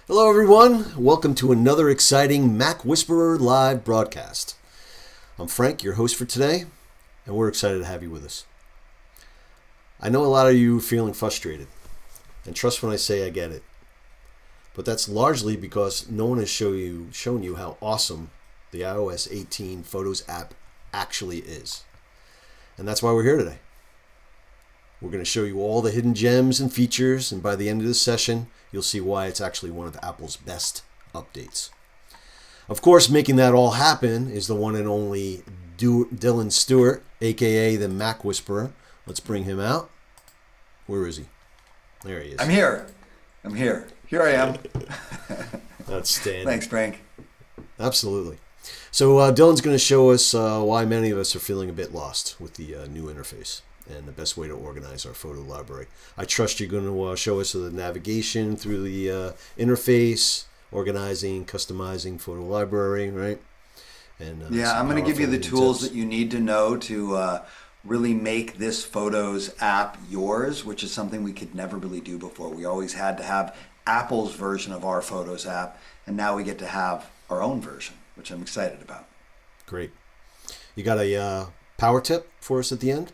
Hello everyone, welcome to another exciting MacWhisperer live broadcast. I'm Frank, your host for today, and we're excited to have you with us. I know a lot of you are feeling frustrated, and trust when I say I get it. But that's largely because no one has shown you how awesome the iOS 18 Photos app actually is. And that's why we're here today. We're going to show you all the hidden gems and features, and by the end of this session, you'll see why it's actually one of Apple's best updates. Of course, making that all happen is the one and only Dylan Stewart, aka the Mac Whisperer. Let's bring him out. Where is he? There he is. I'm here. Here I am. Outstanding. Thanks, Frank. Absolutely. So Dylan's going to show us why many of us are feeling a bit lost with the new interface and the best way to organize our photo library. I trust you're going to show us the navigation through the interface, organizing, customizing photo library, right? And yeah, I'm going to give you the tools that you need to know to really make this Photos app yours, which is something we could never really do before. We always had to have Apple's version of our Photos app, and now we get to have our own version, which I'm excited about. Great. You got a power tip for us at the end?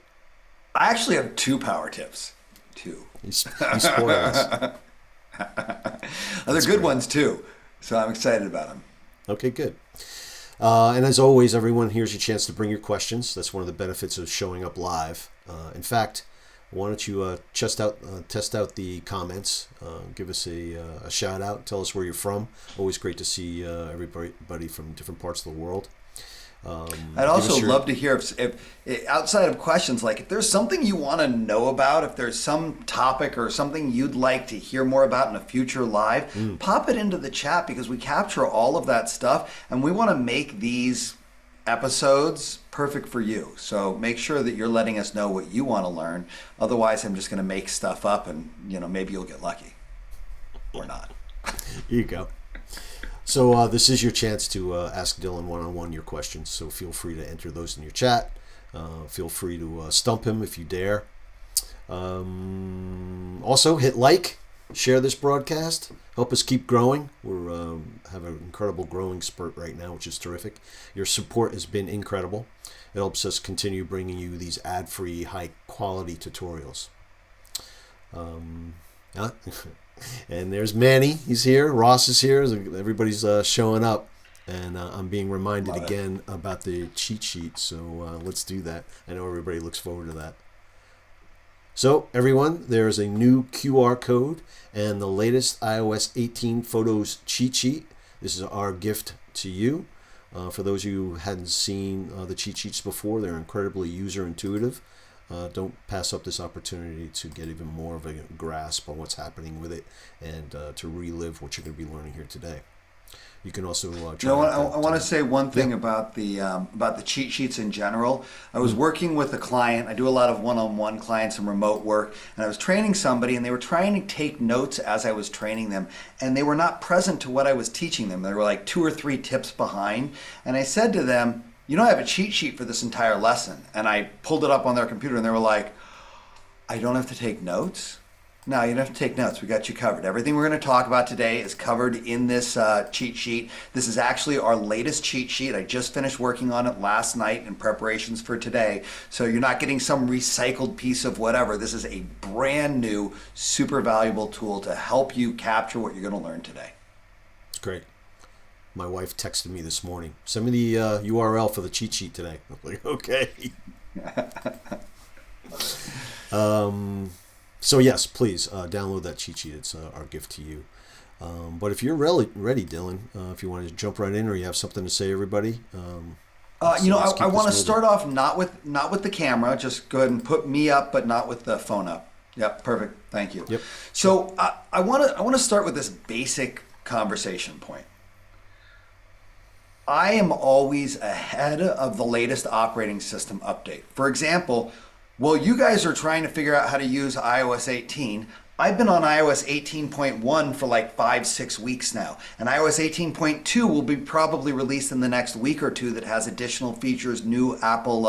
I actually have two power tips. Two. You spoil us. They're good ones too, so I'm excited about them. Okay, good. And as always, everyone, here's your chance to bring your questions. That's one of the benefits of showing up live. In fact, why don't you test out the comments, give us a shout out, tell us where you're from. Always great to see everybody from different parts of the world. I'd also love to hear if outside of questions, like if there's something you want to know about, if there's some topic or something you'd like to hear more about in a future live, pop it into the chat, because we capture all of that stuff and we want to make these episodes perfect for you. So make sure that you're letting us know what you want to learn. Otherwise, I'm just going to make stuff up and maybe you'll get lucky or not. Here you go. So this is your chance to ask Dylan one-on-one your questions. So feel free to enter those in your chat. Feel free to stump him if you dare. Also, hit like, share this broadcast. Help us keep growing. We're have an incredible growing spurt right now, which is terrific. Your support has been incredible. It helps us continue bringing you these ad-free, high-quality tutorials. And there's Manny. He's here. Ross is here. Everybody's showing up. And I'm being reminded again about the cheat sheet. So let's do that. I know everybody looks forward to that. So everyone, there's a new QR code and the latest iOS 18 Photos cheat sheet. This is our gift to you. For those of you who hadn't seen the cheat sheets before, they're incredibly user intuitive. Don't pass up this opportunity to get even more of a grasp on what's happening with it and to relive what you're going to be learning here today. You can also try. I want to say one thing about the cheat sheets in general. I was working with a client. I do a lot of one-on-one clients and remote work, and I was training somebody, and they were trying to take notes as I was training them, and they were not present to what I was teaching them. They were like 2 or 3 tips behind, and I said to them, I have a cheat sheet for this entire lesson. And I pulled it up on their computer and they were like, I don't have to take notes? No, you don't have to take notes. We got you covered. Everything we're going to talk about today is covered in this cheat sheet. This is actually our latest cheat sheet. I just finished working on it last night in preparations for today. So you're not getting some recycled piece of whatever. This is a brand new, super valuable tool to help you capture what you're going to learn today. It's great. My wife texted me this morning. Send me the URL for the cheat sheet today. I'm like, okay. So yes, please download that cheat sheet. It's our gift to you. But if you're ready, Dylan, if you want to jump right in, or you have something to say, everybody. I want to start off not with the camera. Just go ahead and put me up, but not with the phone up. Yep, perfect. Thank you. Yep. So I want to start with this basic conversation point. I am always ahead of the latest operating system update. For example, while you guys are trying to figure out how to use iOS 18, I've been on iOS 18.1 for like 5-6 weeks now, and iOS 18.2 will be probably released in the next week or two that has additional features, new Apple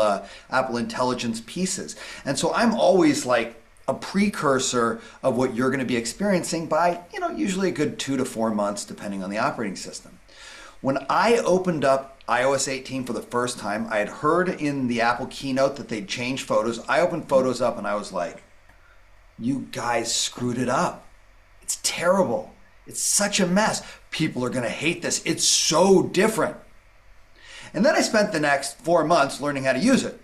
Intelligence pieces. And so I'm always like a precursor of what you're going to be experiencing by, usually a good 2 to 4 months, depending on the operating system. When I opened up iOS 18 for the first time, I had heard in the Apple keynote that they'd changed Photos. I opened Photos up and I was like, you guys screwed it up. It's terrible. It's such a mess. People are going to hate this. It's so different. And then I spent the next 4 months learning how to use it.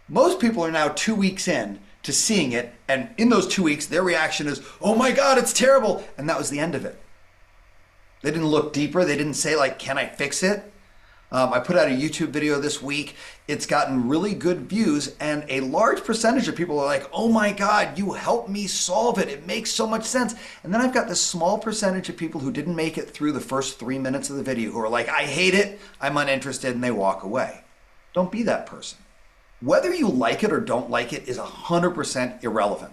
Most people are now 2 weeks in to seeing it, and in those 2 weeks, their reaction is, oh my God, it's terrible. And that was the end of it. They didn't look deeper. They didn't say, like, can I fix it? I put out a YouTube video this week. It's gotten really good views, and a large percentage of people are like, oh my God, you helped me solve it. It makes so much sense. And then I've got this small percentage of people who didn't make it through the first 3 minutes of the video who are like, I hate it, I'm uninterested, and they walk away. Don't be that person. Whether you like it or don't like it is 100% irrelevant.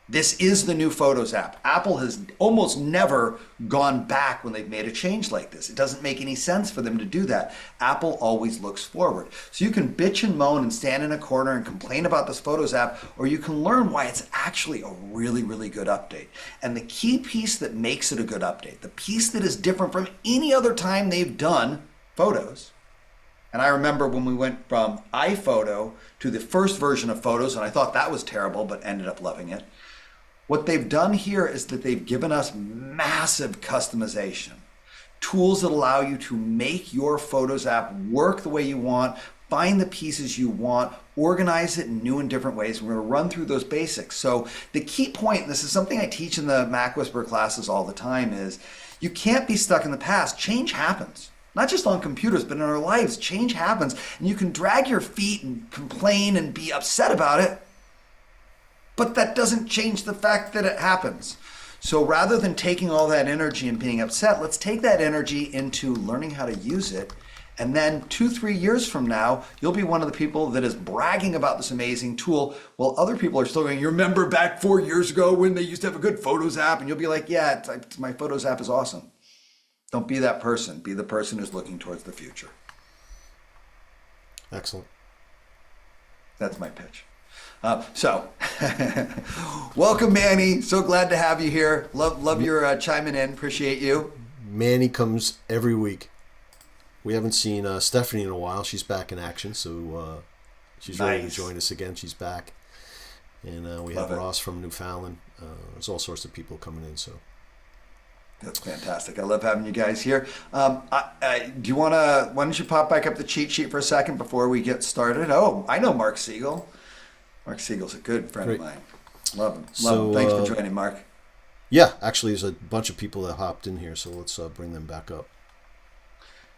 This is the new Photos app. Apple has almost never gone back when they've made a change like this. It doesn't make any sense for them to do that. Apple always looks forward. So you can bitch and moan and stand in a corner and complain about this Photos app, or you can learn why it's actually a really, really good update. And the key piece that makes it a good update, the piece that is different from any other time they've done Photos. And I remember when we went from iPhoto to the first version of Photos, and I thought that was terrible, but ended up loving it. What they've done here is that they've given us massive customization. Tools that allow you to make your Photos app work the way you want, find the pieces you want, organize it in new and different ways. We're going to run through those basics. So the key point, and this is something I teach in the MacWhisperer classes all the time, is you can't be stuck in the past. Change happens. Not just on computers, but in our lives. Change happens, and you can drag your feet and complain and be upset about it, but that doesn't change the fact that it happens. So rather than taking all that energy and being upset, let's take that energy into learning how to use it. And then 2-3 years from now, you'll be one of the people that is bragging about this amazing tool, while other people are still going, you remember back 4 years ago when they used to have a good Photos app? And you'll be like, yeah, my Photos app is awesome. Don't be that person. Be the person who's looking towards the future. Excellent. That's my pitch. Welcome, Manny. So glad to have you here. Love your chiming in. Appreciate you. Manny comes every week. We haven't seen Stephanie in a while. She's back in action, so she's ready to join us again. She's back. And we have Ross from Newfoundland. There's all sorts of people coming in, so. That's fantastic. I love having you guys here. Do you want to, why don't you pop back up the cheat sheet for a second before we get started? Oh, I know Mark Siegel. Mark Siegel's a good friend of mine. Love him. Love him. Thanks for joining, Mark. Yeah, actually, there's a bunch of people that hopped in here, so let's bring them back up.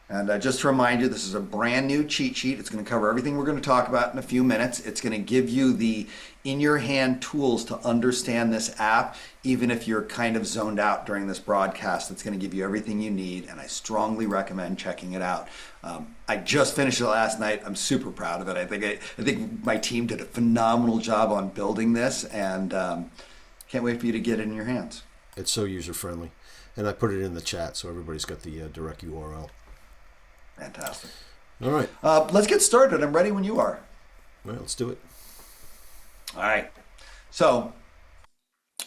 And just to remind you, this is a brand new cheat sheet. It's going to cover everything we're going to talk about in a few minutes. It's going to give you the in-your-hand tools to understand this app, even if you're kind of zoned out during this broadcast. It's going to give you everything you need, and I strongly recommend checking it out. I just finished it last night. I'm super proud of it. I think my team did a phenomenal job on building this, and can't wait for you to get it in your hands. It's so user-friendly. And I put it in the chat, so everybody's got the direct URL. Fantastic. All right. Let's get started. I'm ready when you are. All right, let's do it. All right. So,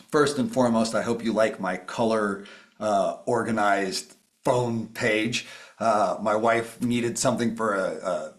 first and foremost, I hope you like my color organized phone page. My wife needed something for a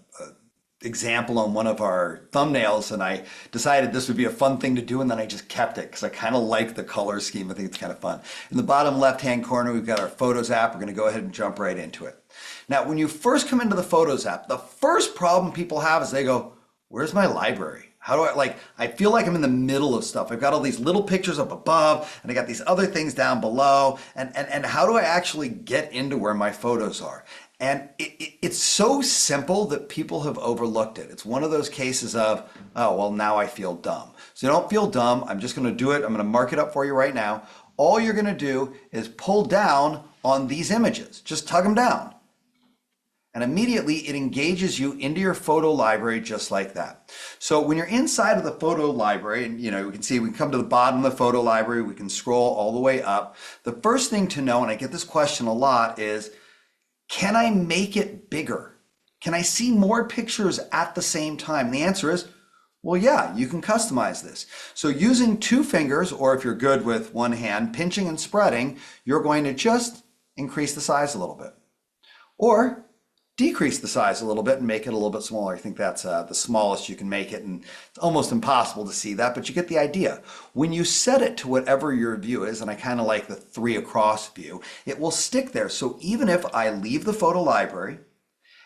example on one of our thumbnails, and I decided this would be a fun thing to do, and then I just kept it because I kind of like the color scheme. I think it's kind of fun. In the bottom left-hand corner, we've got our Photos app. We're going to go ahead and jump right into it. Now, when you first come into the Photos app, the first problem people have is they go, where's my library? How do I feel like I'm in the middle of stuff. I've got all these little pictures up above, and I got these other things down below, and how do I actually get into where my photos are? And it's so simple that people have overlooked it. It's one of those cases of, oh, well, now I feel dumb. So don't feel dumb. I'm just going to do it. I'm going to mark it up for you right now. All you're going to do is pull down on these images. Just tug them down. And immediately it engages you into your photo library just like that. So when you're inside of the photo library, and you can see we can come to the bottom of the photo library, we can scroll all the way up. The first thing to know, and I get this question a lot, is can I make it bigger? Can I see more pictures at the same time? And the answer is, Well, yeah, you can customize this. So using two fingers, or if you're good with one hand, pinching and spreading, you're going to just increase the size a little bit. Or decrease the size a little bit and make it a little bit smaller. I think that's the smallest you can make it, and it's almost impossible to see that, but you get the idea. When you set it to whatever your view is, and I kind of like the 3 across view, it will stick there. So even if I leave the photo library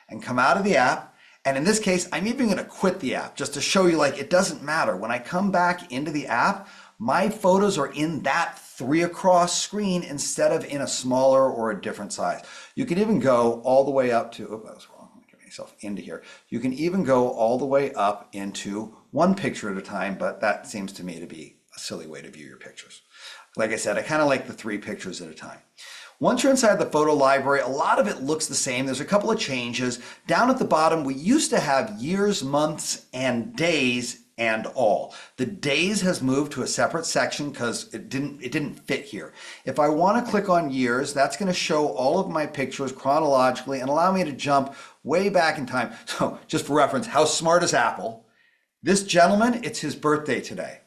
and come out of the app, and in this case, I'm even going to quit the app just to show you like it doesn't matter. When I come back into the app, my photos are in that 3 across screen instead of in a smaller or a different size. You can even go all the way up to, oh, that was wrong. I'm getting myself into here. You can even go all the way up into 1 picture at a time, but that seems to me to be a silly way to view your pictures. Like I said, I kind of like the 3 pictures at a time. Once you're inside the photo library, a lot of it looks the same. There's a couple of changes. Down at the bottom, we used to have years, months, and days and all. The days has moved to a separate section because it didn't fit here. If I want to click on years, that's going to show all of my pictures chronologically and allow me to jump way back in time. So just for reference, how smart is Apple? This gentleman, it's his birthday today.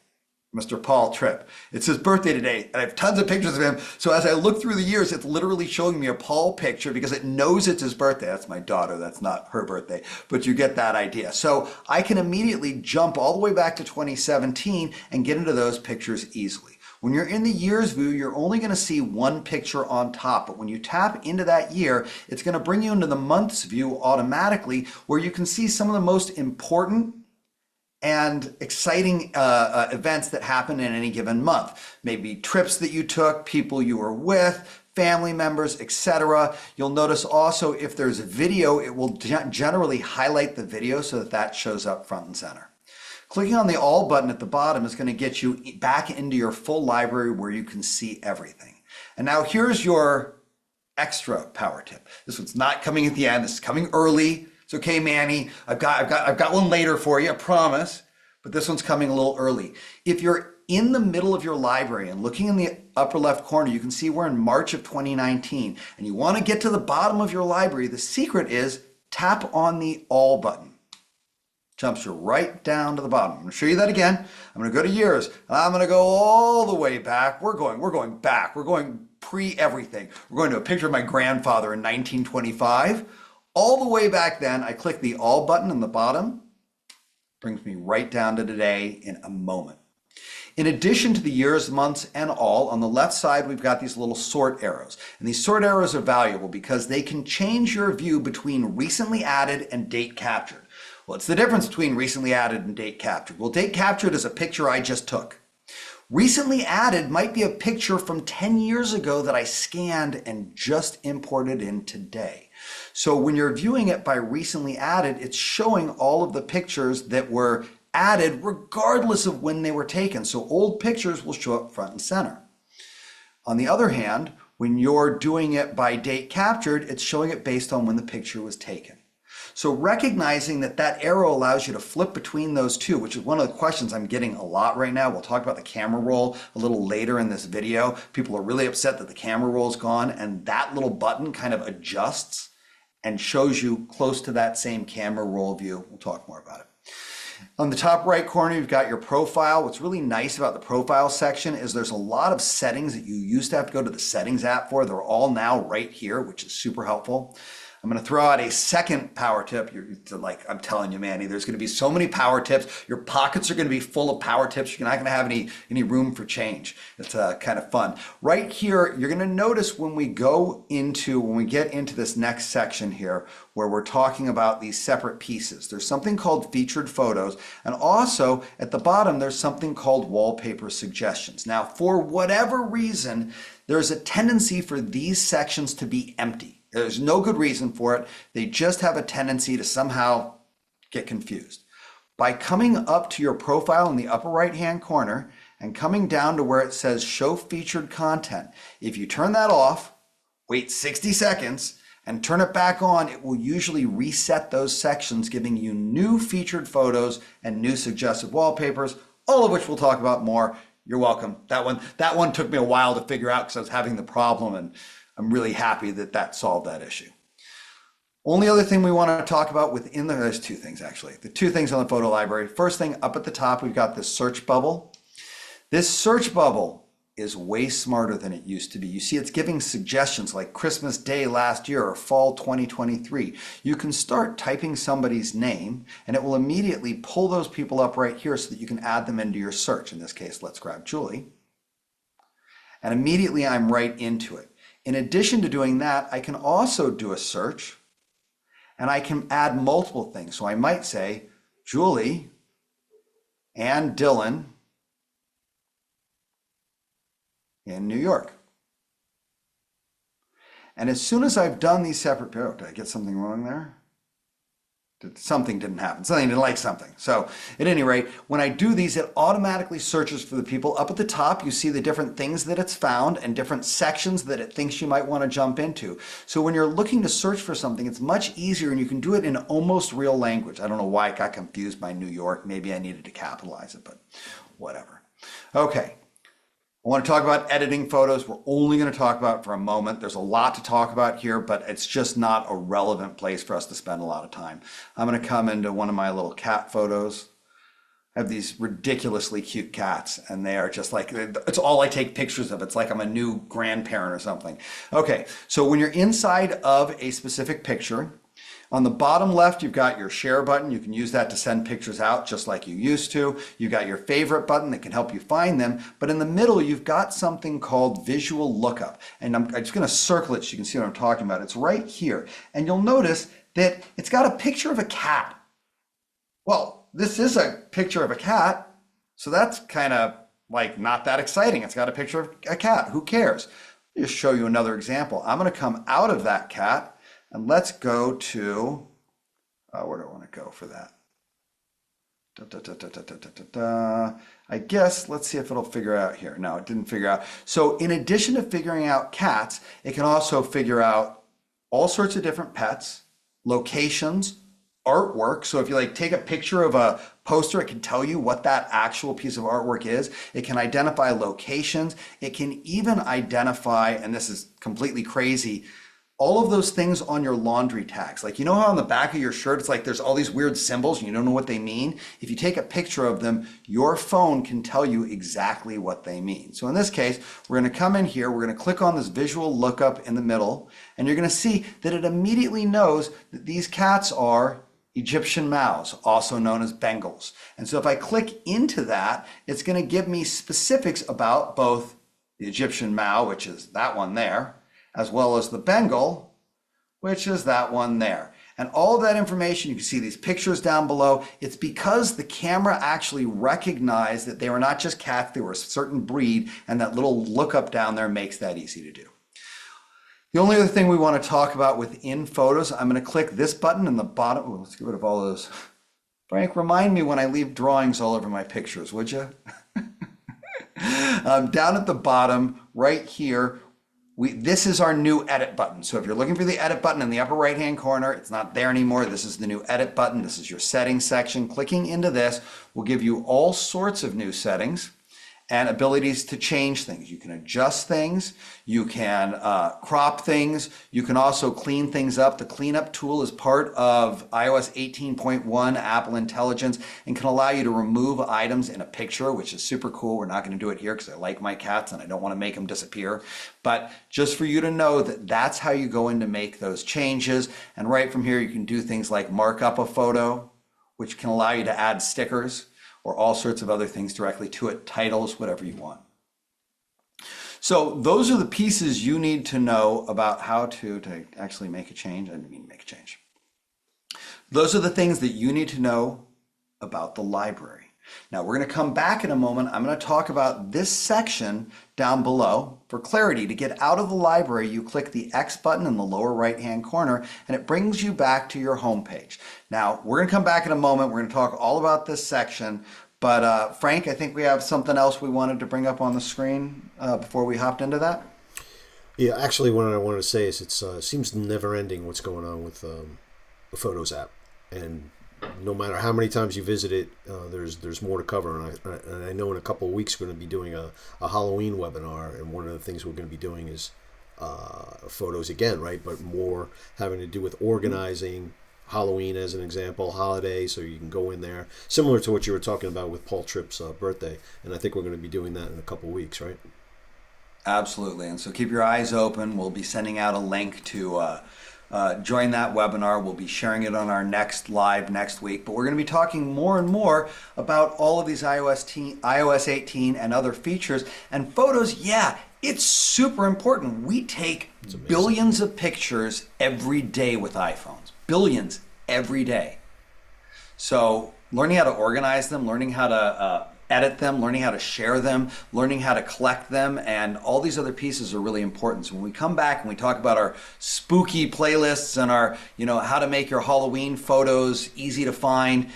Mr. Paul Tripp. It's his birthday today, and I have tons of pictures of him. So as I look through the years, it's literally showing me a Paul picture because it knows it's his birthday. That's my daughter. That's not her birthday, but you get that idea. So I can immediately jump all the way back to 2017 and get into those pictures easily. When you're in the years view, you're only going to see 1 picture on top, but when you tap into that year, it's going to bring you into the months view automatically, where you can see some of the most important and exciting events that happen in any given month. Maybe trips that you took, people you were with, family members, etc. You'll notice also if there's a video, it will generally highlight the video so that that shows up front and center. Clicking on the All button at the bottom is going to get you back into your full library where you can see everything. And now here's your extra power tip. This one's not coming at the end. This is coming early. It's okay, Manny. I've got one later for you, I promise. But this one's coming a little early. If you're in the middle of your library and looking in the upper left corner, you can see we're in March of 2019. And you want to get to the bottom of your library. The secret is tap on the All button. Jumps you right down to the bottom. I'm going to show you that again. I'm going to go to years. I'm going to go all the way back. We're going back. We're going pre-everything. We're going to a picture of my grandfather in 1925. All the way back then, I click the All button on the bottom. Brings me right down to today in a moment. In addition to the years, months, and all, on the left side, we've got these little sort arrows. And these sort arrows are valuable because they can change your view between recently added and date captured. What's the difference between recently added and date captured? Well, date captured is a picture I just took. Recently added might be a picture from 10 years ago that I scanned and just imported in today. So when you're viewing it by recently added, it's showing all of the pictures that were added regardless of when they were taken. So old pictures will show up front and center. On the other hand, when you're doing it by date captured, it's showing it based on when the picture was taken. So recognizing that that arrow allows you to flip between those two, which is one of the questions I'm getting a lot right now. We'll talk about the camera roll a little later in this video. People are really upset that the camera roll is gone, and that little button kind of adjusts and shows you close to that same camera roll view. We'll talk more about it. On the top right corner, you've got your profile. What's really nice about the profile section is there's a lot of settings that you used to have to go to the settings app for. They're all now right here, which is super helpful. I'm going to throw out a second power tip. I'm telling you, Manny, there's going to be so many power tips. Your pockets are going to be full of power tips. You're not going to have any room for change. It's kind of fun. Right here, you're going to notice when we get into this next section here, where we're talking about these separate pieces, there's something called featured photos. And also at the bottom, there's something called wallpaper suggestions. Now, for whatever reason, there's a tendency for these sections to be empty. There's no good reason for it. They just have a tendency to somehow get confused. By coming up to your profile in the upper right-hand corner and coming down to where it says Show Featured Content, if you turn that off, wait 60 seconds, and turn it back on, it will usually reset those sections, giving you new featured photos and new suggested wallpapers, all of which we'll talk about more. You're welcome. That one took me a while to figure out because I was having the problem, and I'm really happy that that solved that issue. Only other thing we want to talk about within there's two things actually. The two things on the photo library. First thing up at the top, we've got this search bubble. This search bubble is way smarter than it used to be. You see, it's giving suggestions like Christmas Day last year or fall 2023. You can start typing somebody's name and it will immediately pull those people up right here so that you can add them into your search. In this case, let's grab Julie. And immediately I'm right into it. In addition to doing that, I can also do a search and I can add multiple things. So I might say Julie and Dylan in New York. And as soon as I've done these separate, did I get something wrong there? Something didn't happen. Something didn't like something. So at any rate, when I do these, it automatically searches for the people. Up at the top, you see the different things that it's found and different sections that it thinks you might want to jump into. So when you're looking to search for something, it's much easier and you can do it in almost real language. I don't know why I got confused by New York. Maybe I needed to capitalize it, but whatever. Okay. I want to talk about editing photos. We're only going to talk about it for a moment. There's a lot to talk about here, but it's just not a relevant place for us to spend a lot of time. I'm going to come into one of my little cat photos. I have these ridiculously cute cats, and they are just like, it's all I take pictures of. It's like I'm a new grandparent or something. Okay, so when you're inside of a specific picture, on the bottom left, you've got your share button. You can use that to send pictures out just like you used to. You've got your favorite button that can help you find them. But in the middle, you've got something called visual lookup. And I'm just going to circle it so you can see what I'm talking about. It's right here. And you'll notice that it's got a picture of a cat. Well, this is a picture of a cat. So that's kind of like not that exciting. It's got a picture of a cat. Who cares? I'll just show you another example. I'm going to come out of that cat. And let's go to, where do I want to go for that? I guess, let's see if it'll figure out here. No, it didn't figure out. So in addition to figuring out cats, it can also figure out all sorts of different pets, locations, artwork. So if you like take a picture of a poster, it can tell you what that actual piece of artwork is. It can identify locations. It can even identify, and this is completely crazy, all of those things on your laundry tags. Like, you know how on the back of your shirt, it's like there's all these weird symbols and you don't know what they mean? If you take a picture of them, your phone can tell you exactly what they mean. So in this case, we're going to come in here, we're going to click on this visual lookup in the middle, and you're going to see that it immediately knows that these cats are Egyptian mouse, also known as Bengals. And so if I click into that, it's going to give me specifics about both the Egyptian Mao, which is that one there, as well as the Bengal, which is that one there. And all of that information, you can see these pictures down below. It's because the camera actually recognized that they were not just cats, they were a certain breed, and that little lookup down there makes that easy to do. The only other thing we want to talk about within Photos, I'm going to click this button in the bottom. Oh, let's get rid of all those. Frank, remind me when I leave drawings all over my pictures, would you? Down at the bottom, right here, this is our new edit button. So if you're looking for the edit button in the upper right hand corner, it's not there anymore. This is the new edit button. This is your settings section. Clicking into this will give you all sorts of new settings and abilities to change things. You can adjust things, you can crop things, you can also clean things up. The cleanup tool is part of iOS 18.1 Apple Intelligence and can allow you to remove items in a picture, which is super cool. We're not going to do it here because I like my cats and I don't want to make them disappear. But just for you to know that that's how you go in to make those changes. And right from here, you can do things like mark up a photo, which can allow you to add stickers, or all sorts of other things directly to it, titles, whatever you want. So those are the pieces you need to know about how to actually make a change. I didn't mean to make a change. Those are the things that you need to know about the library. Now we're going to come back in a moment. I'm going to talk about this section down below. For clarity, to get out of the library, you click the X button in the lower right hand corner and it brings you back to your home page. Now we're going to come back in a moment. We're going to talk all about this section. But Frank, I think we have something else we wanted to bring up on the screen before we hopped into that. Yeah, actually what I wanted to say is it seems never ending what's going on with the Photos app. And no matter how many times you visit it, there's more to cover. And I know in a couple of weeks we're going to be doing a Halloween webinar, and one of the things we're going to be doing is photos again, right? But more having to do with organizing. Halloween, as an example, holiday, so you can go in there, similar to what you were talking about with Paul Tripp's birthday. And I think we're going to be doing that in a couple weeks, right? Absolutely. And so keep your eyes open. We'll be sending out a link to join that webinar. We'll be sharing it on our next live next week. But we're going to be talking more and more about all of these iOS 18 and other features. And photos, yeah, it's super important. We take billions of pictures every day with iPhones. Billions every day. So learning how to organize them, learning how to edit them, learning how to share them, learning how to collect them, and all these other pieces are really important. So when we come back and we talk about our spooky playlists and our, how to make your Halloween photos easy to find,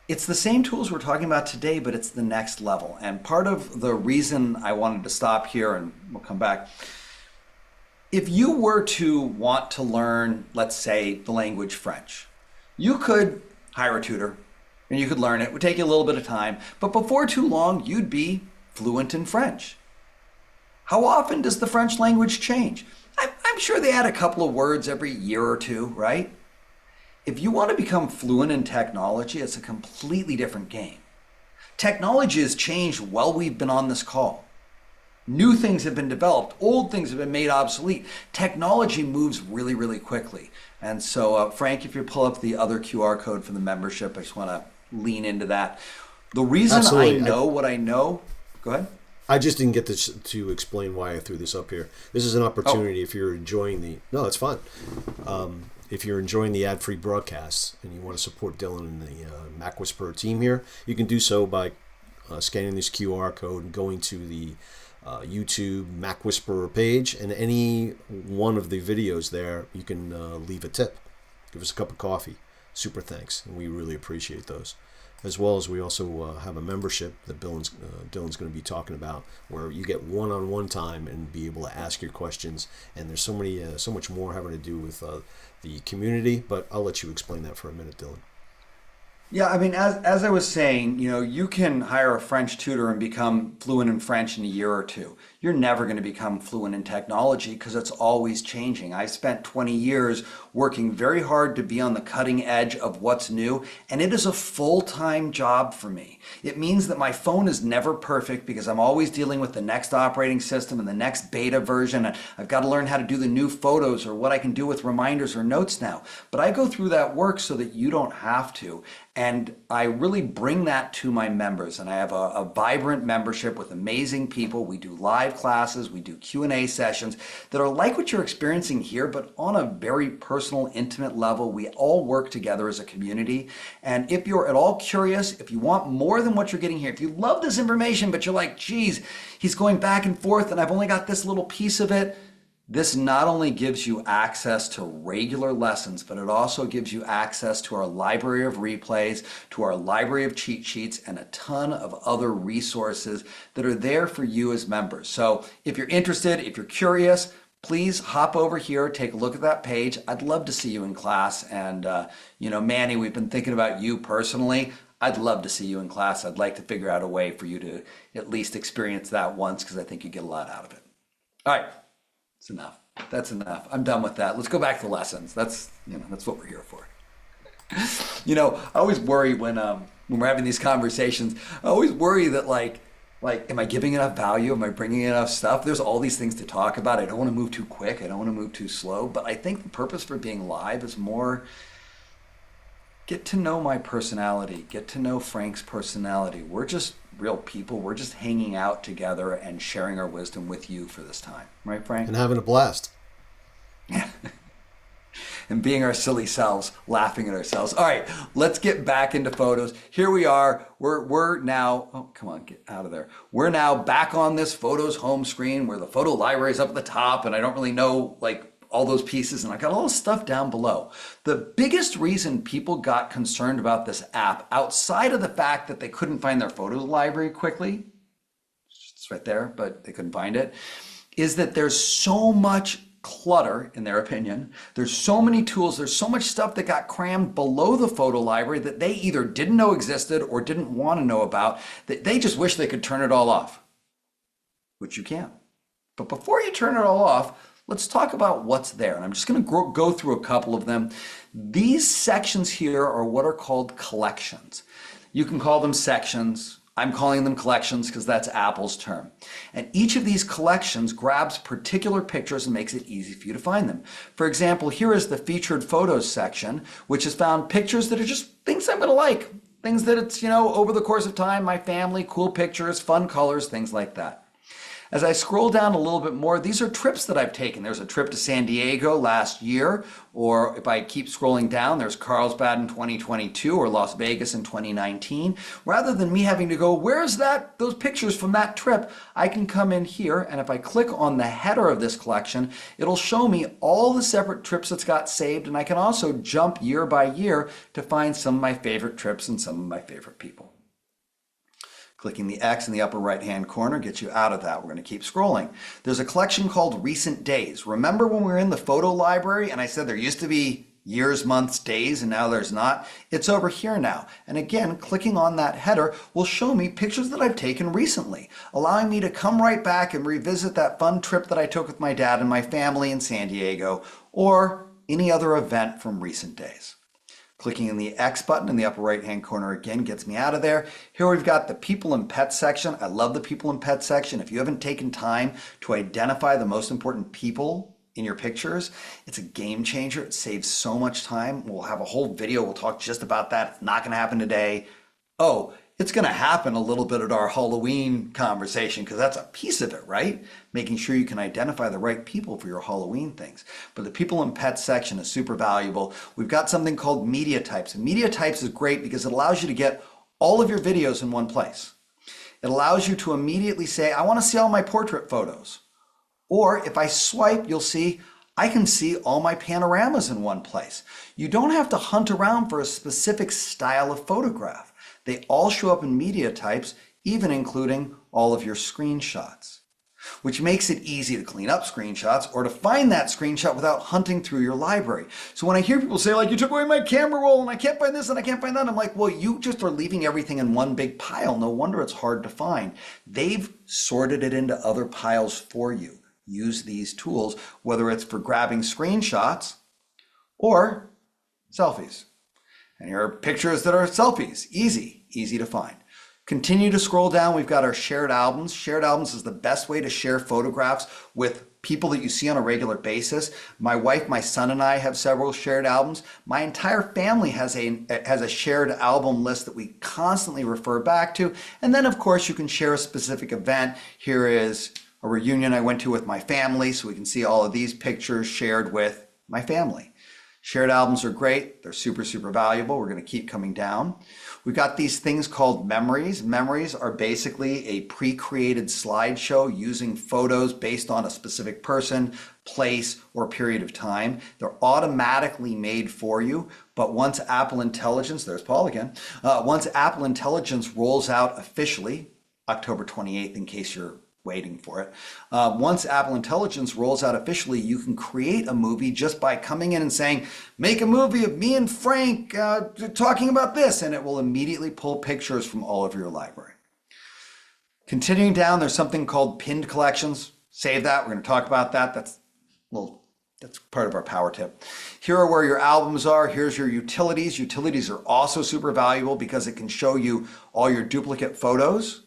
it's the same tools we're talking about today, but it's the next level. And part of the reason I wanted to stop here, and we'll come back, if you were to want to learn, let's say, the language French, you could hire a tutor and you could learn it. It would take you a little bit of time, but before too long, you'd be fluent in French. How often does the French language change? I'm sure they add a couple of words every year or two, right? If you want to become fluent in technology, it's a completely different game. Technology has changed while we've been on this call. New things have been developed. Old things have been made obsolete. Technology moves really, really quickly. And so, Frank, if you pull up the other QR code for the membership, I just want to lean into that. The reason Absolutely. I know what I know, go ahead. I just didn't get to explain why I threw this up here. This is an opportunity if you're enjoying no, it's fine. If you're enjoying the ad-free broadcasts and you want to support Dylan and the MacWhisperer team here, you can do so by scanning this QR code and going to the YouTube MacWhisperer page, and any one of the videos there, you can leave a tip. Give us a cup of coffee. Super thanks, and we really appreciate those. As well as we also have a membership that Dylan's going to be talking about, where you get one-on-one time and be able to ask your questions. And there's so much more having to do with the community. But I'll let you explain that for a minute, Dylan. Yeah, I mean, as I was saying, you can hire a French tutor and become fluent in French in a year or two. You're never going to become fluent in technology because it's always changing. I spent 20 years working very hard to be on the cutting edge of what's new, and it is a full-time job for me. It means that my phone is never perfect because I'm always dealing with the next operating system and the next beta version. And I've got to learn how to do the new photos or what I can do with reminders or notes now. But I go through that work so that you don't have to. And I really bring that to my members. And I have a vibrant membership with amazing people. We do live classes, we do Q&A sessions that are like what you're experiencing here, but on a very personal, intimate level. We all work together as a community. And if you're at all curious, if you want more than what you're getting here, if you love this information, but you're like, geez, he's going back and forth and I've only got this little piece of it, this not only gives you access to regular lessons, but it also gives you access to our library of replays, to our library of cheat sheets, and a ton of other resources that are there for you as members. So if you're interested, if you're curious, please hop over here, take a look at that page. I'd love to see you in class. And, Manny, we've been thinking about you personally. I'd love to see you in class. I'd like to figure out a way for you to at least experience that once, because I think you get a lot out of it. All right. That's enough. That's enough. I'm done with that. Let's go back to lessons. That's what we're here for. I always worry when we're having these conversations. I always worry that like, am I giving enough value? Am I bringing enough stuff? There's all these things to talk about. I don't want to move too quick. I don't want to move too slow. But I think the purpose for being live is more get to know my personality. Get to know Frank's personality. We're just real people. We're just hanging out together and sharing our wisdom with you for this time. Right, Frank? And having a blast. Yeah. And being our silly selves, laughing at ourselves. All right, let's get back into photos. Here we are. We're now, oh, come on, get out of there. We're now back on this Photos home screen where the photo library is up at the top, and I don't really know all those pieces, and I got all this stuff down below. The biggest reason people got concerned about this app, outside of the fact that they couldn't find their photos library quickly, it's right there, but they couldn't find it, is that there's so much clutter, in their opinion. There's so many tools, there's so much stuff that got crammed below the photo library that they either didn't know existed or didn't want to know about, that they just wish they could turn it all off, which you can. But before you turn it all off, let's talk about what's there. And I'm just going to go through a couple of them. These sections here are what are called collections. You can call them sections. I'm calling them collections because that's Apple's term. And each of these collections grabs particular pictures and makes it easy for you to find them. For example, here is the featured photos section, which has found pictures that are just things I'm going to like. Things that it's, over the course of time, my family, cool pictures, fun colors, things like that. As I scroll down a little bit more, these are trips that I've taken. There's a trip to San Diego last year, or if I keep scrolling down, there's Carlsbad in 2022 or Las Vegas in 2019. Rather than me having to go, where's those pictures from that trip, I can come in here, and if I click on the header of this collection, it'll show me all the separate trips it's got saved, and I can also jump year by year to find some of my favorite trips and some of my favorite people. Clicking the X in the upper right-hand corner gets you out of that. We're going to keep scrolling. There's a collection called Recent Days. Remember when we were in the photo library and I said there used to be years, months, days, and now there's not? It's over here now. And again, clicking on that header will show me pictures that I've taken recently, allowing me to come right back and revisit that fun trip that I took with my dad and my family in San Diego, or any other event from recent days. Clicking on the X button in the upper right-hand corner again gets me out of there. Here we've got the people and pets section. I love the people and pets section. If you haven't taken time to identify the most important people in your pictures, it's a game changer. It saves so much time. We'll have a whole video. We'll talk just about that. It's not going to happen today. Oh, it's going to happen a little bit at our Halloween conversation because that's a piece of it, right? Making sure you can identify the right people for your Halloween things. But the people and pets section is super valuable. We've got something called media types. And media types is great because it allows you to get all of your videos in one place. It allows you to immediately say, I want to see all my portrait photos. Or if I swipe, you'll see I can see all my panoramas in one place. You don't have to hunt around for a specific style of photograph. They all show up in media types, even including all of your screenshots, which makes it easy to clean up screenshots or to find that screenshot without hunting through your library. So when I hear people say, like, you took away my camera roll and I can't find this and I can't find that, I'm like, well, you just are leaving everything in one big pile. No wonder it's hard to find. They've sorted it into other piles for you. Use these tools, whether it's for grabbing screenshots or selfies. And here are pictures that are selfies. Easy to find. Continue to scroll down. We've got our shared albums. Shared albums is the best way to share photographs with people that you see on a regular basis. My wife, my son, and I have several shared albums. My entire family has a shared album list that we constantly refer back to. And then, of course, you can share a specific event. Here is a reunion I went to with my family, so we can see all of these pictures shared with my family. Shared albums are great. They're super valuable. We're going to keep coming down. We've got these things called memories. Memories are basically a pre-created slideshow using photos based on a specific person, place, or period of time. They're automatically made for you, but once Apple Intelligence, there's Paul again, once Apple Intelligence rolls out officially, October 28th in case you're waiting for it. Once Apple Intelligence rolls out officially, you can create a movie just by coming in and saying, make a movie of me and Frank talking about this, and it will immediately pull pictures from all of your library. Continuing down, there's something called pinned collections. Save that. We're going to talk about that. That's part of our power tip. Here are where your albums are. Here's your utilities. Utilities are also super valuable because it can show you all your duplicate photos,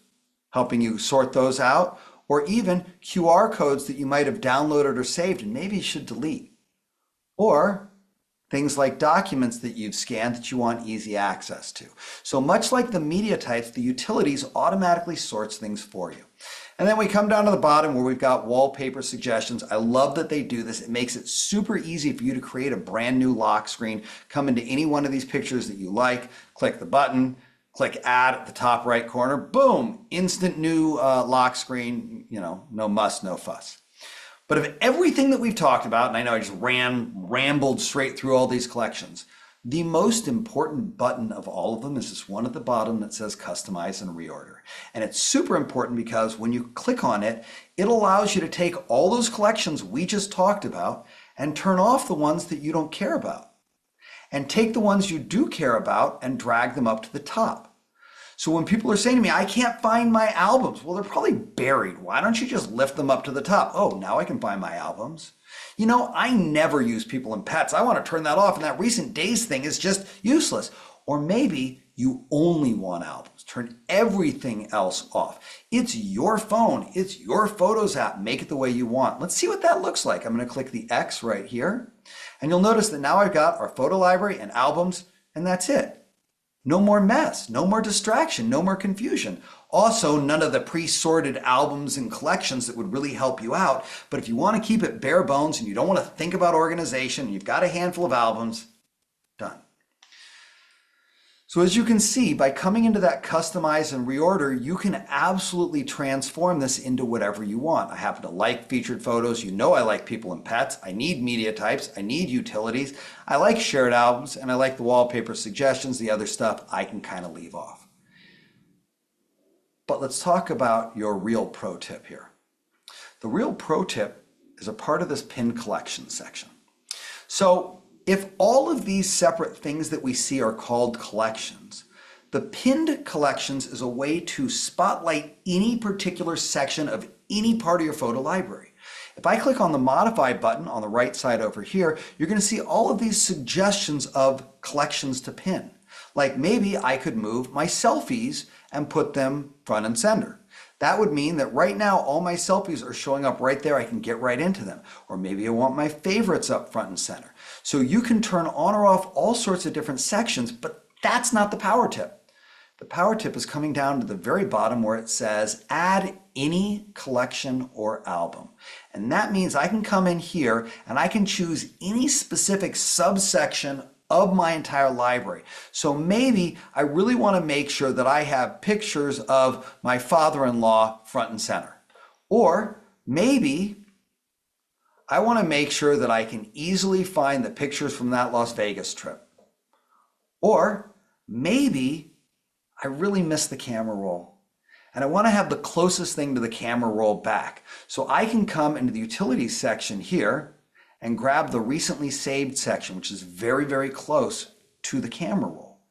helping you sort those out, or even QR codes that you might have downloaded or saved and maybe you should delete. Or things like documents that you've scanned that you want easy access to. So much like the media types, the utilities automatically sorts things for you. And then we come down to the bottom where we've got wallpaper suggestions. I love that they do this. It makes it super easy for you to create a brand new lock screen. Come into any one of these pictures that you like, click the button, click add at the top right corner, boom, instant new lock screen, no muss, no fuss. But of everything that we've talked about, and I know I just rambled straight through all these collections, the most important button of all of them is this one at the bottom that says customize and reorder. And it's super important because when you click on it, it allows you to take all those collections we just talked about and turn off the ones that you don't care about. And take the ones you do care about and drag them up to the top. So when people are saying to me, I can't find my albums, well, they're probably buried. Why don't you just lift them up to the top? Oh, now I can find my albums. You know, I never use people and pets. I want to turn that off, and that recent days thing is just useless. Or maybe you only want albums. Turn everything else off. It's your phone. It's your Photos app. Make it the way you want. Let's see what that looks like. I'm going to click the X right here. And you'll notice that now I've got our photo library and albums, and that's it. No more mess, no more distraction, no more confusion. Also, none of the pre-sorted albums and collections that would really help you out. But if you want to keep it bare bones and you don't want to think about organization, and you've got a handful of albums, done. So as you can see, by coming into that customize and reorder, you can absolutely transform this into whatever you want. I happen to like featured photos. You know I like people and pets. I need media types. I need utilities. I like shared albums, and I like the wallpaper suggestions. The other stuff I can kind of leave off. But let's talk about your real pro tip here. The real pro tip is a part of this pinned collection section. So if all of these separate things that we see are called collections, the pinned collections is a way to spotlight any particular section of any part of your photo library. If I click on the modify button on the right side over here, you're going to see all of these suggestions of collections to pin. Like maybe I could move my selfies and put them front and center. That would mean that right now all my selfies are showing up right there. I can get right into them. Or maybe I want my favorites up front and center. So you can turn on or off all sorts of different sections, but that's not the power tip. The power tip is coming down to the very bottom where it says add any collection or album. And that means I can come in here and I can choose any specific subsection of my entire library. So maybe I really want to make sure that I have pictures of my father-in-law front and center. Or maybe I want to make sure that I can easily find the pictures from that Las Vegas trip. Or maybe I really miss the camera roll and I want to have the closest thing to the camera roll back. So I can come into the utilities section here and grab the recently saved section, which is very, very close to the camera roll.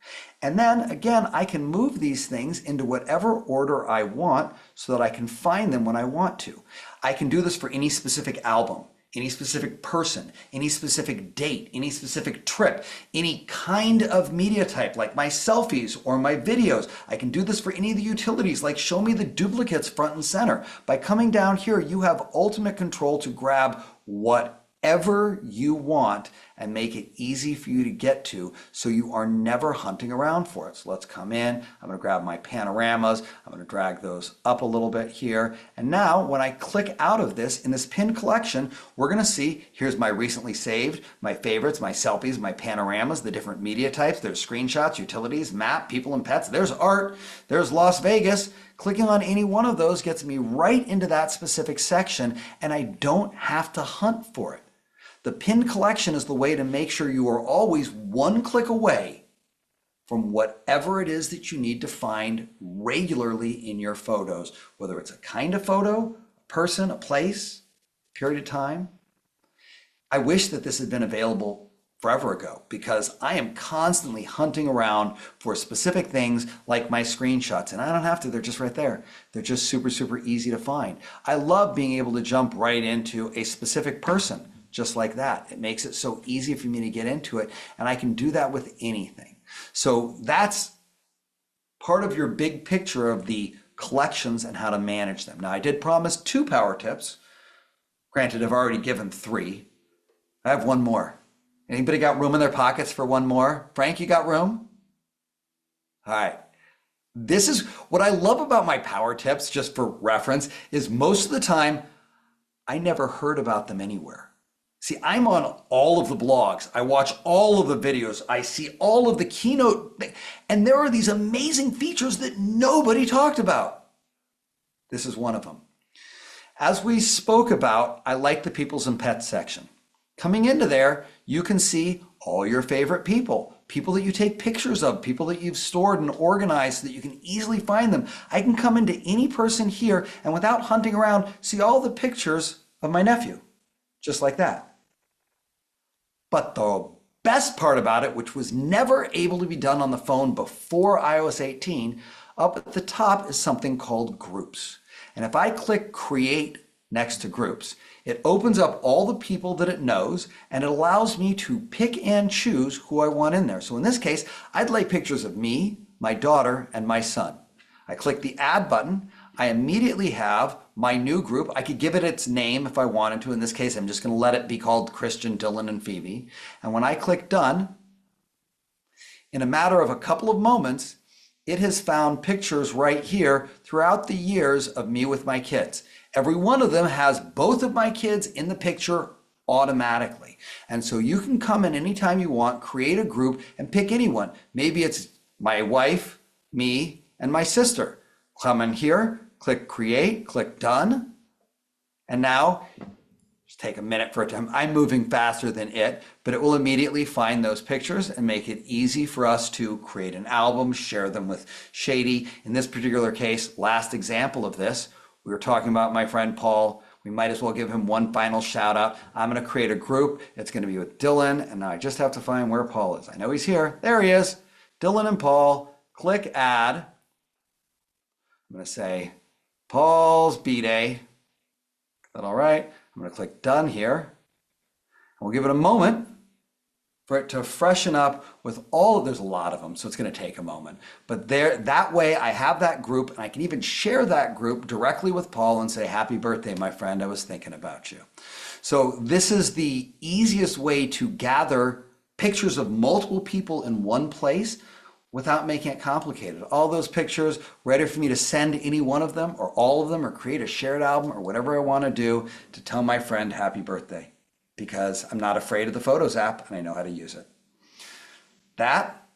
And then again, I can move these things into whatever order I want so that I can find them when I want to. I can do this for any specific album, any specific person, any specific date, any specific trip, any kind of media type like my selfies or my videos. I can do this for any of the utilities like show me the duplicates front and center. By coming down here, you have ultimate control to grab whatever you want and make it easy for you to get to so you are never hunting around for it. So let's come in. I'm going to grab my panoramas. I'm going to drag those up a little bit here. And now when I click out of this in this pinned collection, we're going to see here's my recently saved, my favorites, my selfies, my panoramas, the different media types. There's screenshots, utilities, map, people and pets. There's art. There's Las Vegas. Clicking on any one of those gets me right into that specific section and I don't have to hunt for it. The pinned collection is the way to make sure you are always one click away from whatever it is that you need to find regularly in your photos, whether it's a kind of photo, a person, a place, period of time. I wish that this had been available forever ago because I am constantly hunting around for specific things like my screenshots and I don't have to, they're just right there. They're just super, super easy to find. I love being able to jump right into a specific person. Just like that. It makes it so easy for me to get into it, and I can do that with anything. So that's part of your big picture of the collections and how to manage them. Now, I did promise 2 power tips. Granted, I've already given 3. I have one more. Anybody got room in their pockets for one more? Frank, you got room? All right. This is what I love about my power tips, just for reference, is most of the time, I never heard about them anywhere. See, I'm on all of the blogs. I watch all of the videos. I see all of the keynote, and there are these amazing features that nobody talked about. This is one of them. As we spoke about, I like the peoples and pets section. Coming into there, you can see all your favorite people, people that you take pictures of, people that you've stored and organized so that you can easily find them. I can come into any person here and without hunting around, see all the pictures of my nephew, just like that. But the best part about it, which was never able to be done on the phone before iOS 18, up at the top is something called groups. And if I click create next to groups. It opens up all the people that it knows, and it allows me to pick and choose who I want in there. So in this case, I'd like pictures of me, my daughter, and my son. I click the add button. I immediately have my new group. I could give it its name if I wanted to. In this case, I'm just going to let it be called Christian, Dylan, and Phoebe. And when I click done, in a matter of a couple of moments, it has found pictures right here throughout the years of me with my kids. Every one of them has both of my kids in the picture automatically. And so you can come in anytime you want, create a group, and pick anyone. Maybe it's my wife, me, and my sister. Come in here, click create, click done. And now, just take a minute for it to, I'm moving faster than it, but it will immediately find those pictures and make it easy for us to create an album, share them with Shady. In this particular case, last example of this, we were talking about my friend Paul. We might as well give him one final shout out. I'm going to create a group. It's going to be with Dylan, and now I just have to find where Paul is. I know he's here. There he is. Dylan and Paul. Click add. I'm going to say Paul's B-Day. Is that all right? I'm going to click done here. And we'll give it a moment for it to freshen up with all of, there's a lot of them, so it's going to take a moment. But there, that way I have that group, and I can even share that group directly with Paul and say, happy birthday, my friend, I was thinking about you. So this is the easiest way to gather pictures of multiple people in one place without making it complicated. All those pictures ready for me to send any one of them or all of them or create a shared album or whatever I want to do to tell my friend happy birthday, because I'm not afraid of the Photos app and I know how to use it. That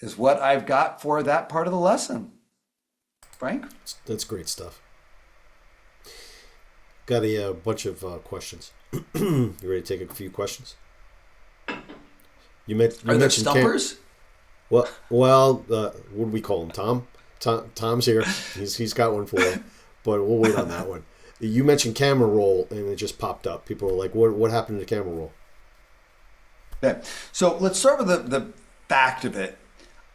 is what I've got for that part of the lesson. Frank? That's great stuff. Got a bunch of questions. You ready to take a few questions? You Are there mentioned stumpers? Well, what do we call him? Tom's here. He's got one for you, but we'll wait on that one. You mentioned camera roll, and it just popped up. People are like, "What happened to the camera roll?" Okay, so let's start with the fact of it.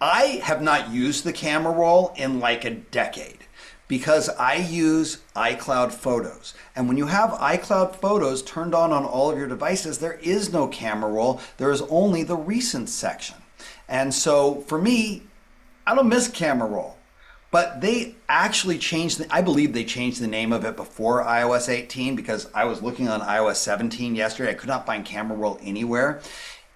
I have not used the camera roll in like a decade because I use iCloud Photos. And when you have iCloud Photos turned on all of your devices, there is no camera roll. There is only the recent section. And so for me, I don't miss camera roll. But they actually changed, I believe they changed the name of it before iOS 18 because I was looking on iOS 17 yesterday. I could not find camera roll anywhere.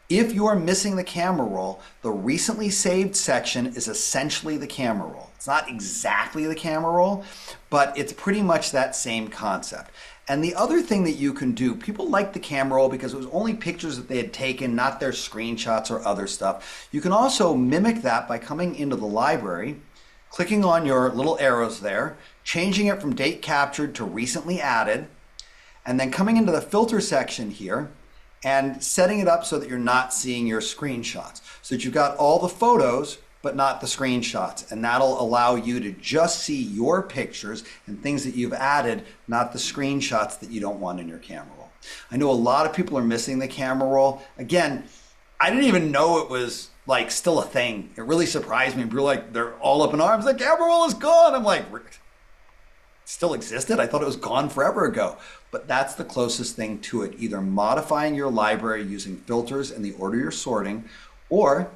If you are missing the camera roll, the recently saved section is essentially the camera roll. It's not exactly the camera roll, but it's pretty much that same concept. And the other thing that you can do, people like the camera roll because it was only pictures that they had taken, not their screenshots or other stuff. You can also mimic that by coming into the library, clicking on your little arrows there, changing it from date captured to recently added, and then coming into the filter section here and setting it up so that you're not seeing your screenshots. So that you've got all the photos, but not the screenshots. And that'll allow you to just see your pictures and things that you've added, not the screenshots that you don't want in your camera roll. I know a lot of people are missing the camera roll. Again, I didn't even know it was like still a thing. It really surprised me. People are like, they're all up in arms. The camera roll is gone. I'm like, it still existed? I thought it was gone forever ago. But that's the closest thing to it. Either modifying your library using filters in the order you're sorting, or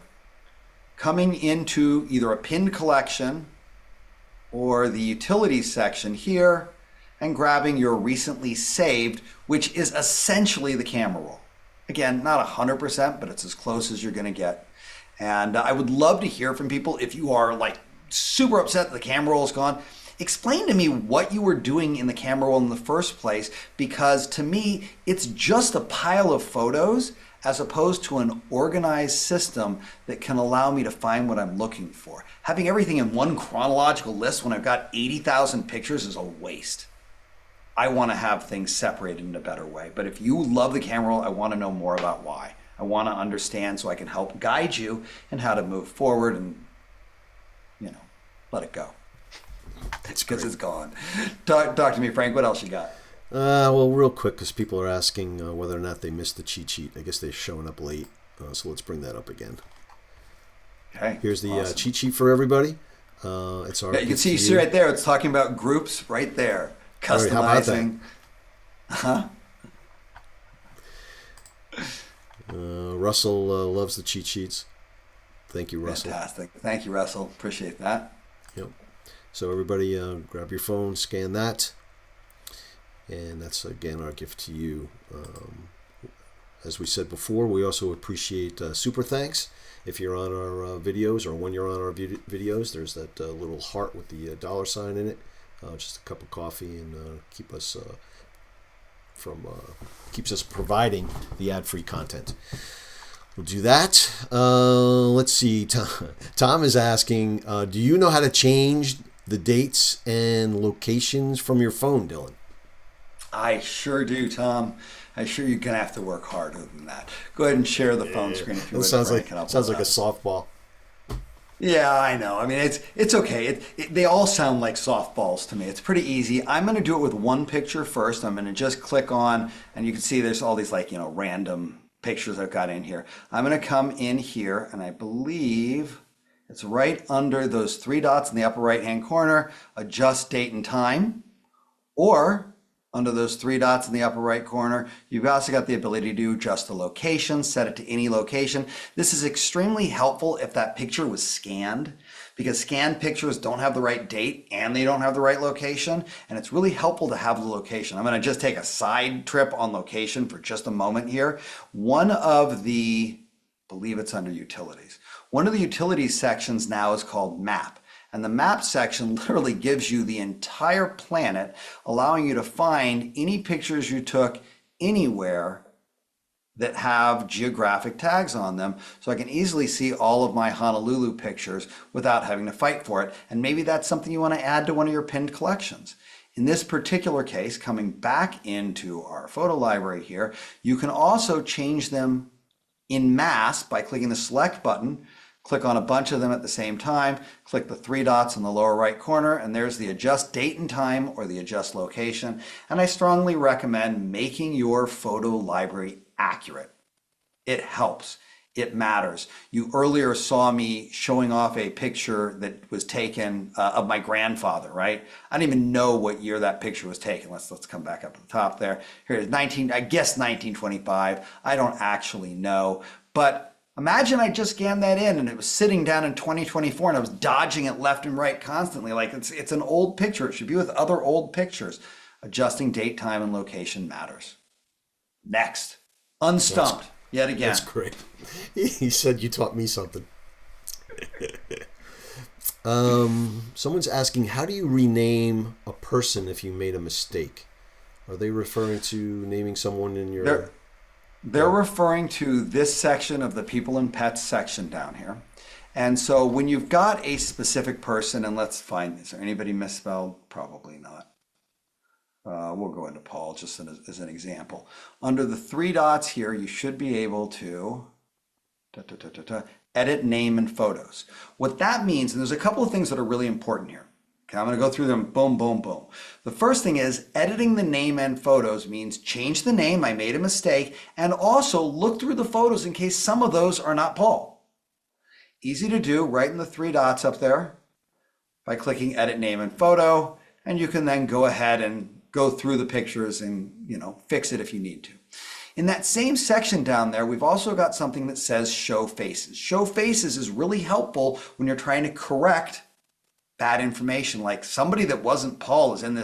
coming into either a pinned collection or the utilities section here and grabbing your recently saved, which is essentially the camera roll. Again, not 100%, but it's as close as you're going to get. And I would love to hear from people. If you are like super upset that the camera roll is gone, explain to me what you were doing in the camera roll in the first place, because to me, it's just a pile of photos as opposed to an organized system that can allow me to find what I'm looking for. Having everything in one chronological list when I've got 80,000 pictures is a waste. I want to have things separated in a better way. But if you love the camera roll, I want to know more about why. I want to understand so I can help guide you in how to move forward and, let it go. That's because it's gone. Talk to me, Frank. What else you got? Well, real quick, because people are asking whether or not they missed the cheat sheet. I guess they're showing up late, so let's bring that up again. Okay. Here's the cheat sheet for everybody. It's our. Yeah, you can see right there. It's talking about groups right there. Customizing. All right, how about that? Huh? Russell loves the cheat sheets. Thank you, Russell. Fantastic. Thank you, Russell. Appreciate that. Yep. So everybody, grab your phone, scan that, and that's again our gift to you. As we said before, we also appreciate super thanks. If you're on our videos, or when you're on our videos, there's that little heart with the $sign in it. Just a cup of coffee, and keeps us providing the ad-free content. We'll do that. Let's see. Tom is asking, do you know how to change the dates and locations from your phone, Dylan? I sure do, Tom. I'm sure you're going to have to work harder than that. Go ahead and share the phone screen if you would. Sounds like a softball. Yeah, I know. I mean, it's okay. They all sound like softballs to me. It's pretty easy. I'm going to do it with one picture first. I'm going to just click on, and you can see there's all these like, random pictures I've got in here. I'm going to come in here, and I believe it's right under those three dots in the upper right-hand corner, adjust date and time, or under those three dots in the upper right corner, you've also got the ability to adjust the location, set it to any location. This is extremely helpful if that picture was scanned, because scanned pictures don't have the right date and they don't have the right location, and it's really helpful to have the location. I'm going to just take a side trip on location for just a moment here. One of the, I believe it's under utilities. One of the utilities sections now is called map. And the map section literally gives you the entire planet, allowing you to find any pictures you took anywhere that have geographic tags on them. So I can easily see all of my Honolulu pictures without having to fight for it. And maybe that's something you want to add to one of your pinned collections. In this particular case, coming back into our photo library here, you can also change them in mass by clicking the select button. Click on a bunch of them at the same time, click the three dots in the lower right corner, and there's the adjust date and time or the adjust location. And I strongly recommend making your photo library accurate. It helps. It matters. You earlier saw me showing off a picture that was taken of my grandfather, right? I don't even know what year that picture was taken. Let's come back up to the top there. Here it is, I guess 1925. I don't actually know, but imagine I just scanned that in and it was sitting down in 2024 and I was dodging it left and right constantly. Like it's an old picture. It should be with other old pictures. Adjusting date, time, and location matters. Next, unstumped yet again. That's great. He said you taught me something. Someone's asking, how do you rename a person if you made a mistake? Are they referring to naming someone in your... They're referring to this section of the people and pets section down here. And so when you've got a specific person, and let's find, is there anybody misspelled? Probably not. We'll go into Paul just as an example. Under the three dots here, you should be able to edit name and photos. What that means, and there's a couple of things that are really important here. Okay, I'm going to go through them, boom, boom, boom. The first thing is editing the name and photos means change the name, I made a mistake, and also look through the photos in case some of those are not Paul. Easy to do, right in the three dots up there by clicking edit name and photo, and you can then go ahead and go through the pictures and fix it if you need to. In that same section down there, we've also got something that says show faces. Show faces is really helpful when you're trying to correct bad information, like somebody that wasn't Paul is in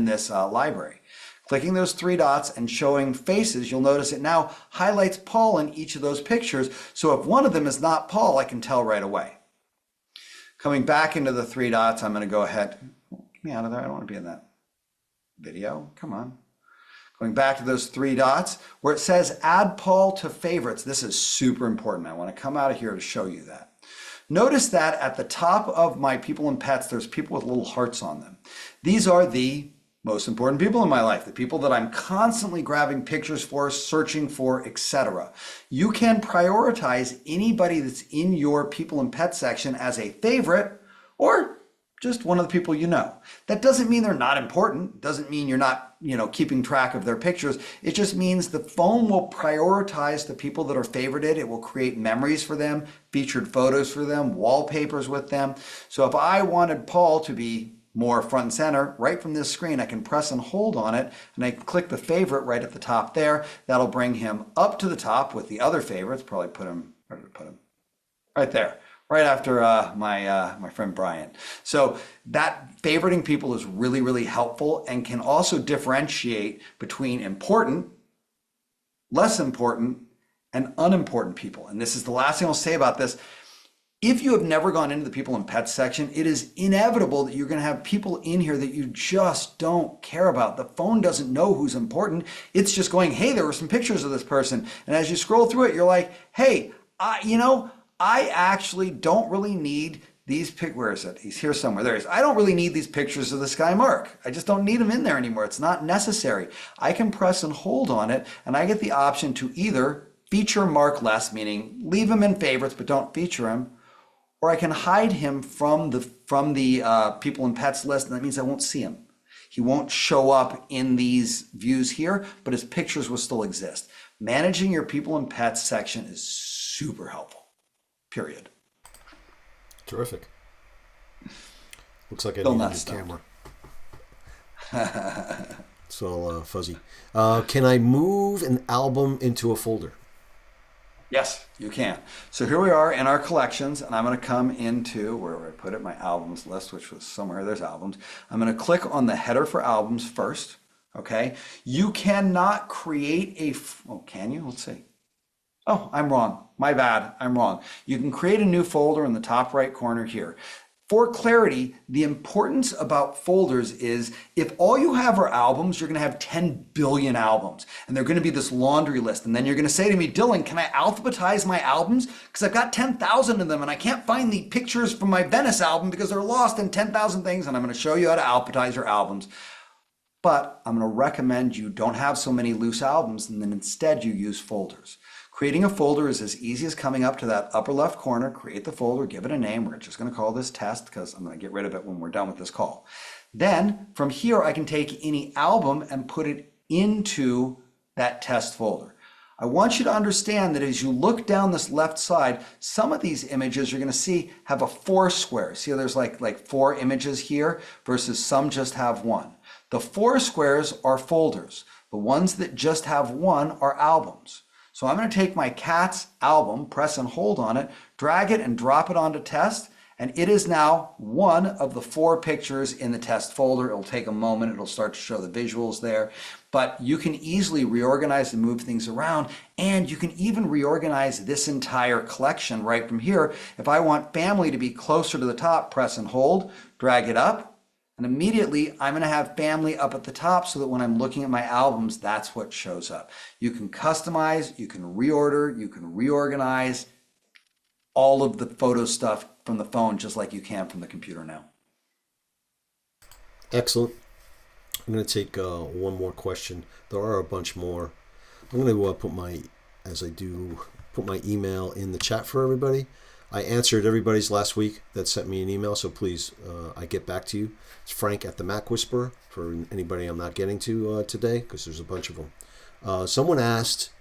this library. Clicking those three dots and showing faces, you'll notice it now highlights Paul in each of those pictures. So if one of them is not Paul, I can tell right away. Coming back into the three dots, I'm going to go ahead. Get me out of there. I don't want to be in that video. Come on. Going back to those three dots where it says add Paul to favorites. This is super important. I want to come out of here to show you that. Notice that at the top of my people and pets, there's people with little hearts on them. These are the most important people in my life, the people that I'm constantly grabbing pictures for, searching for, etc. You can prioritize anybody that's in your people and pet section as a favorite or just one of the people you know. That doesn't mean they're not important. It doesn't mean you're not, keeping track of their pictures. It just means the phone will prioritize the people that are favorited. It will create memories for them, featured photos for them, wallpapers with them. So if I wanted Paul to be more front and center, right from this screen, I can press and hold on it, and I can click the favorite right at the top there. That'll bring him up to the top with the other favorites. Probably put him, where did I put him? Right there, right after my friend Brian. So that favoriting people is really, really helpful and can also differentiate between important, less important, and unimportant people. And this is the last thing I'll say about this. If you have never gone into the people and pets section, it is inevitable that you're going to have people in here that you just don't care about. The phone doesn't know who's important. It's just going, hey, there were some pictures of this person. And as you scroll through it, you're like, hey, I actually don't really need these where is it? He's here somewhere. There he is. I don't really need these pictures of this guy, Mark. I just don't need them in there anymore. It's not necessary. I can press and hold on it, and I get the option to either feature Mark less, meaning leave him in favorites but don't feature him, or I can hide him from the people and pets list, and that means I won't see him. He won't show up in these views here, but his pictures will still exist. Managing your people and pets section is super helpful, period. Terrific. Looks like I need a new camera. It's all fuzzy. Can I move an album into a folder? Yes, you can. So here we are in our collections, and I'm going to come into where I put it, my albums list, which was somewhere. There's albums. I'm going to click on the header for albums first. Okay. You cannot create can you? Let's see. Oh, I'm wrong. My bad. I'm wrong. You can create a new folder in the top right corner here. For clarity, the importance about folders is if all you have are albums, you're going to have 10 billion albums, and they're going to be this laundry list. And then you're going to say to me, Dylan, can I alphabetize my albums? Because I've got 10,000 of them, and I can't find the pictures from my Venice album because they're lost in 10,000 things. And I'm going to show you how to alphabetize your albums. But I'm going to recommend you don't have so many loose albums, and then instead you use folders. Creating a folder is as easy as coming up to that upper left corner, create the folder, give it a name. We're just going to call this test because I'm going to get rid of it when we're done with this call. Then from here, I can take any album and put it into that test folder. I want you to understand that as you look down this left side, some of these images you're going to see have a 4 square. See how there's like 4 images here versus some just have 1. The 4 squares are folders. The ones that just have 1 are albums. So I'm going to take my cat's album, press and hold on it, drag it and drop it onto test, and it is now one of the 4 pictures in the test folder. It'll take a moment. It'll start to show the visuals there, but you can easily reorganize and move things around, and you can even reorganize this entire collection right from here. If I want family to be closer to the top, press and hold, drag it up, and immediately I'm going to have family up at the top so that when I'm looking at my albums, that's what shows up. You can customize, you can reorder, you can reorganize all of the photo stuff from the phone just like you can from the computer now. Excellent. I'm going to take one more question. There are a bunch more. I'm going to put my email in the chat for everybody. I answered everybody's last week that sent me an email, so please, I get back to you. It's Frank at the MacWhisperer for anybody I'm not getting to today, because there's a bunch of them. Someone asked,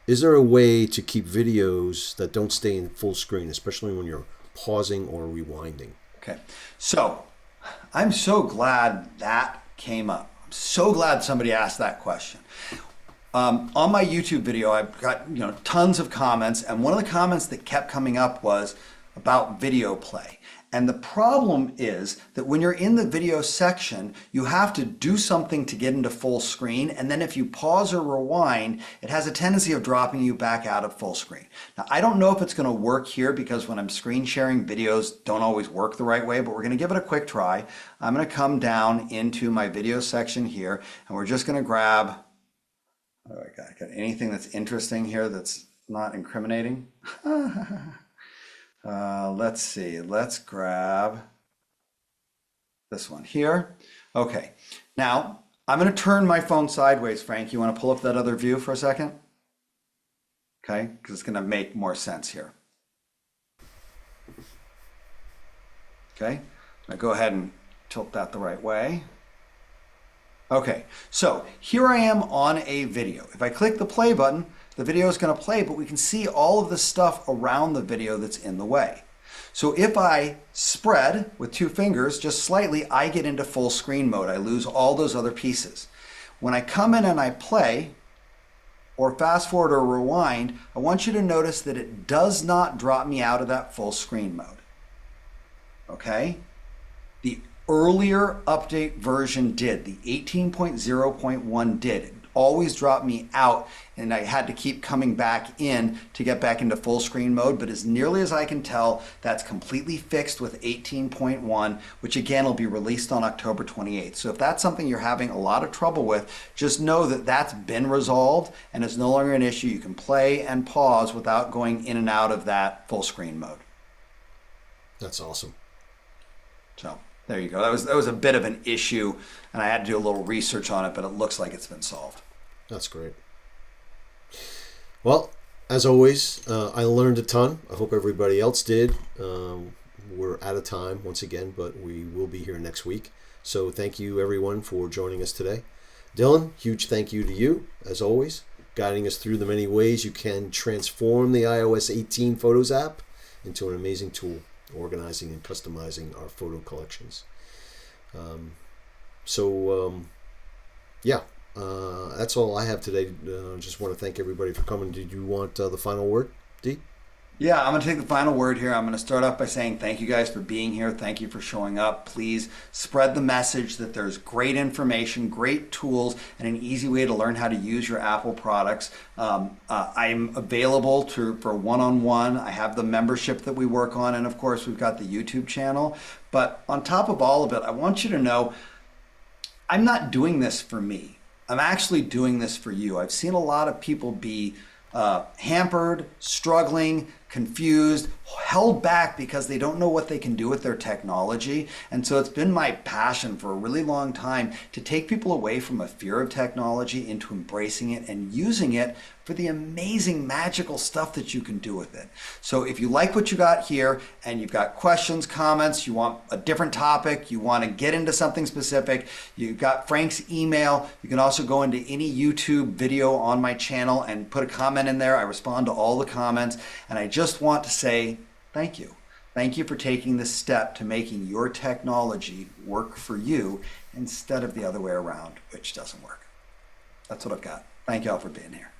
is there a way to keep videos that don't stay in full screen, especially when you're pausing or rewinding? Okay, so I'm so glad that came up. I'm so glad somebody asked that question. On my YouTube video, I've got tons of comments, and one of the comments that kept coming up was about video play. And the problem is that when you're in the video section, you have to do something to get into full screen, and then if you pause or rewind, it has a tendency of dropping you back out of full screen. Now, I don't know if it's going to work here because when I'm screen sharing, videos don't always work the right way, but we're going to give it a quick try. I'm going to come down into my video section here, and we're just going to grab... Oh, I got anything that's interesting here that's not incriminating? Let's see. Let's grab this one here. Okay. Now, I'm going to turn my phone sideways, Frank. You want to pull up that other view for a second? Okay, because it's going to make more sense here. Okay. Now go ahead and tilt that the right way. Okay, so here I am on a video. If I click the play button, the video is going to play, but we can see all of the stuff around the video that's in the way. So if I spread with 2 fingers just slightly, I get into full screen mode. I lose all those other pieces. When I come in and I play, or fast forward or rewind, I want you to notice that it does not drop me out of that full screen mode. Okay? The earlier update version did. The 18.0.1 did. It always dropped me out, and I had to keep coming back in to get back into full screen mode. But as nearly as I can tell, that's completely fixed with 18.1, which again will be released on October 28th. So if that's something you're having a lot of trouble with, just know that that's been resolved and it's no longer an issue. You can play and pause without going in and out of that full screen mode. That's awesome. So there you go. That was a bit of an issue, and I had to do a little research on it, but it looks like it's been solved. That's great. Well, as always, I learned a ton. I hope everybody else did. We're out of time once again, but we will be here next week. So thank you, everyone, for joining us today. Dylan, huge thank you to you, as always, guiding us through the many ways you can transform the iOS 18 Photos app into an amazing tool, organizing and customizing our photo collections. That's all I have today. Just want to thank everybody for coming. Did you want the final word, Dee? Yeah, I'm going to take the final word here. I'm going to start off by saying thank you guys for being here. Thank you for showing up. Please spread the message that there's great information, great tools, and an easy way to learn how to use your Apple products. I'm available for one-on-one. I have the membership that we work on, and of course, we've got the YouTube channel. But on top of all of it, I want you to know I'm not doing this for me. I'm actually doing this for you. I've seen a lot of people be hampered, struggling, confused, held back because they don't know what they can do with their technology. And so it's been my passion for a really long time to take people away from a fear of technology into embracing it and using it for the amazing magical stuff that you can do with it. So if you like what you got here and you've got questions, comments, you want a different topic, you want to get into something specific, you've got Frank's email. You can also go into any YouTube video on my channel and put a comment in there. I respond to all the comments, and I just want to say thank you. Thank you for taking this step to making your technology work for you instead of the other way around, which doesn't work. That's what I've got. Thank you all for being here.